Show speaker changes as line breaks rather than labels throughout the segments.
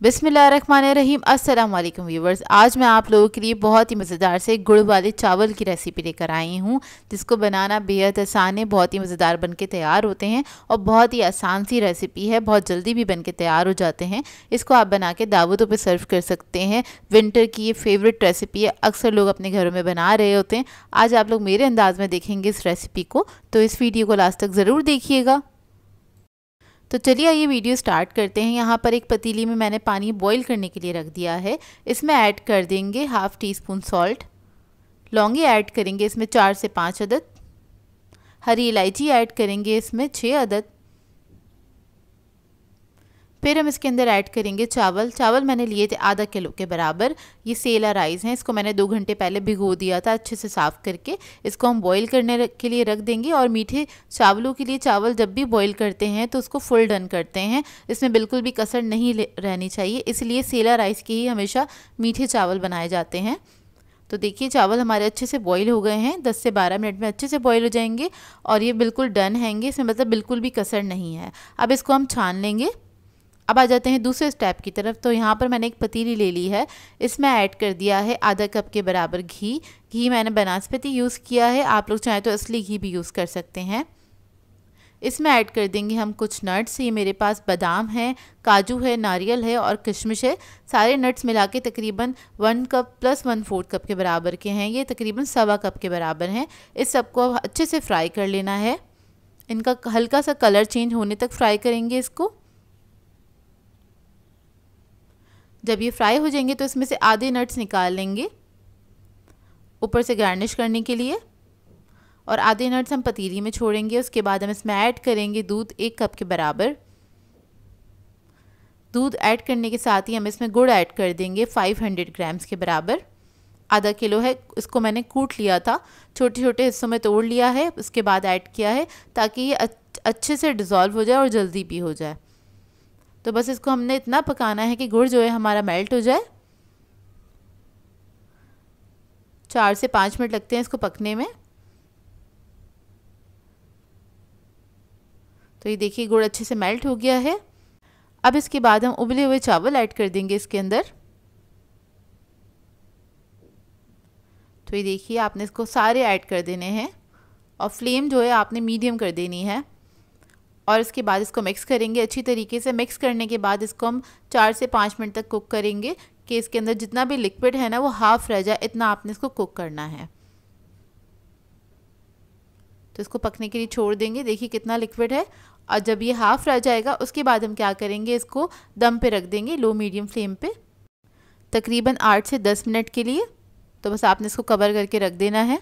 बिस्मिल्लाहिर्रहमानिर्रहीम। अस्सलाम वालेकुम व्यूवर्स। आज मैं आप लोगों के लिए बहुत ही मज़ेदार से गुड़ वाले चावल की रेसिपी लेकर आई हूँ, जिसको बनाना बेहद आसान है। बहुत ही मज़ेदार बन के तैयार होते हैं और बहुत ही आसान सी रेसिपी है, बहुत जल्दी भी बन के तैयार हो जाते हैं। इसको आप बना के दावतों पे सर्व कर सकते हैं। विंटर की ये फेवरेट रेसिपी है, अक्सर लोग अपने घरों में बना रहे होते हैं। आज आप लोग मेरे अंदाज में देखेंगे इस रेसिपी को, तो इस वीडियो को लास्ट तक ज़रूर देखिएगा। तो चलिए ये वीडियो स्टार्ट करते हैं। यहाँ पर एक पतीली में मैंने पानी बॉईल करने के लिए रख दिया है। इसमें ऐड कर देंगे half tea spoon salt. Laungi add करेंगे इसमें 4 से 5 अदद। हरी इलायची ऐड करेंगे इसमें 6 अदद। फिर हम इसके अंदर ऐड करेंगे चावल मैंने लिए थे आधा किलो के बराबर। ये सेला राइस हैं, इसको मैंने 2 घंटे पहले भिगो दिया था अच्छे से साफ़ करके। इसको हम बॉईल करने के लिए रख देंगे। और मीठे चावलों के लिए चावल जब भी बॉईल करते हैं तो उसको फुल डन करते हैं, इसमें बिल्कुल भी कसर नहीं रहनी चाहिए। इसलिए सेला राइस के ही हमेशा मीठे चावल बनाए जाते हैं। तो देखिए चावल हमारे अच्छे से बॉईल हो गए हैं, 10 से 12 मिनट में अच्छे से बॉईल हो जाएंगे और ये बिल्कुल डन हैंगे। इसमें मतलब बिल्कुल भी कसर नहीं है। अब इसको हम छान लेंगे। अब आ जाते हैं दूसरे स्टेप की तरफ। तो यहाँ पर मैंने एक पतीली ले ली है, इसमें ऐड कर दिया है आधा कप के बराबर घी मैंने बनास्पति यूज़ किया है, आप लोग चाहें तो असली घी भी यूज़ कर सकते हैं। इसमें ऐड कर देंगे हम कुछ नट्स। ये मेरे पास बादाम है, काजू है, नारियल है और किशमिश है। सारे नट्स मिला के तकरीबन 1 कप प्लस 1/4 कप के बराबर के हैं। ये तकरीबन 1.25 कप के बराबर हैं। इस सबको अच्छे से फ्राई कर लेना है। इनका हल्का सा कलर चेंज होने तक फ्राई करेंगे इसको। जब ये फ्राई हो जाएंगे तो इसमें से आधे नट्स निकाल लेंगे ऊपर से गार्निश करने के लिए, और आधे नट्स हम पतीली में छोड़ेंगे। उसके बाद हम इसमें ऐड करेंगे दूध 1 कप के बराबर। दूध ऐड करने के साथ ही हम इसमें गुड़ ऐड कर देंगे 500 ग्राम्स के बराबर। आधा किलो है, इसको मैंने कूट लिया था, छोटे छोटे हिस्सों में तोड़ लिया है, उसके बाद ऐड किया है ताकि ये अच्छे से डिज़ोल्व हो जाए और जल्दी भी हो जाए। तो बस इसको हमने इतना पकाना है कि गुड़ जो है हमारा मेल्ट हो जाए। 4 से 5 मिनट लगते हैं इसको पकने में। तो ये देखिए गुड़ अच्छे से मेल्ट हो गया है। अब इसके बाद हम उबले हुए चावल ऐड कर देंगे इसके अंदर। तो ये देखिए आपने इसको सारे ऐड कर देने हैं और फ्लेम जो है आपने मीडियम कर देनी है। और इसके बाद इसको मिक्स करेंगे अच्छी तरीके से। मिक्स करने के बाद इसको हम 4 से 5 मिनट तक कुक करेंगे कि इसके अंदर जितना भी लिक्विड है ना वो हाफ़ रह जाए, इतना आपने इसको कुक करना है। तो इसको पकने के लिए छोड़ देंगे। देखिए कितना लिक्विड है। और जब ये हाफ़ रह जाएगा उसके बाद हम क्या करेंगे, इसको दम पे रख देंगे लो मीडियम फ्लेम पे तकरीबन 8 से 10 मिनट के लिए। तो बस आपने इसको कवर करके रख देना है।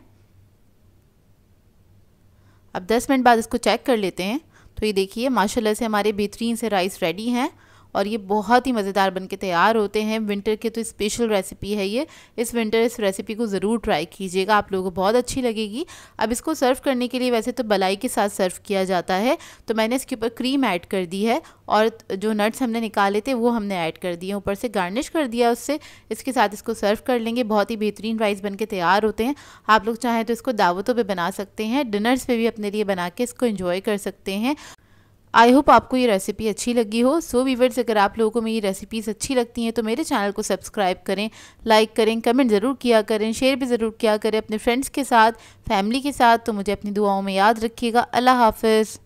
अब 10 मिनट बाद इसको चेक कर लेते हैं। तो ये देखिए माशाल्लाह से हमारे बेहतरीन से राइस रेडी हैं और ये बहुत ही मज़ेदार बनके तैयार होते हैं। विंटर के तो स्पेशल रेसिपी है ये। इस विंटर इस रेसिपी को ज़रूर ट्राई कीजिएगा, आप लोगों को बहुत अच्छी लगेगी। अब इसको सर्व करने के लिए वैसे तो मलाई के साथ सर्व किया जाता है, तो मैंने इसके ऊपर क्रीम ऐड कर दी है और जो नट्स हमने निकाले थे वो हमने ऐड कर दिए, ऊपर से गार्निश कर दिया उससे। इसके साथ इसको सर्व कर लेंगे। बहुत ही बेहतरीन राइस बनके तैयार होते हैं। आप लोग चाहें तो इसको दावतों पर बना सकते हैं, डिनर्स पर भी अपने लिए बना के इसको इंजॉय कर सकते हैं। आई होप आपको ये रेसिपी अच्छी लगी हो। सो व्यूअर्स, अगर आप लोगों को मेरी रेसिपीज़ अच्छी लगती हैं तो मेरे चैनल को सब्सक्राइब करें, लाइक करें, कमेंट ज़रूर किया करें, शेयर भी ज़रूर किया करें अपने फ्रेंड्स के साथ, फैमिली के साथ। तो मुझे अपनी दुआओं में याद रखिएगा। अल्लाह हाफ़िज़।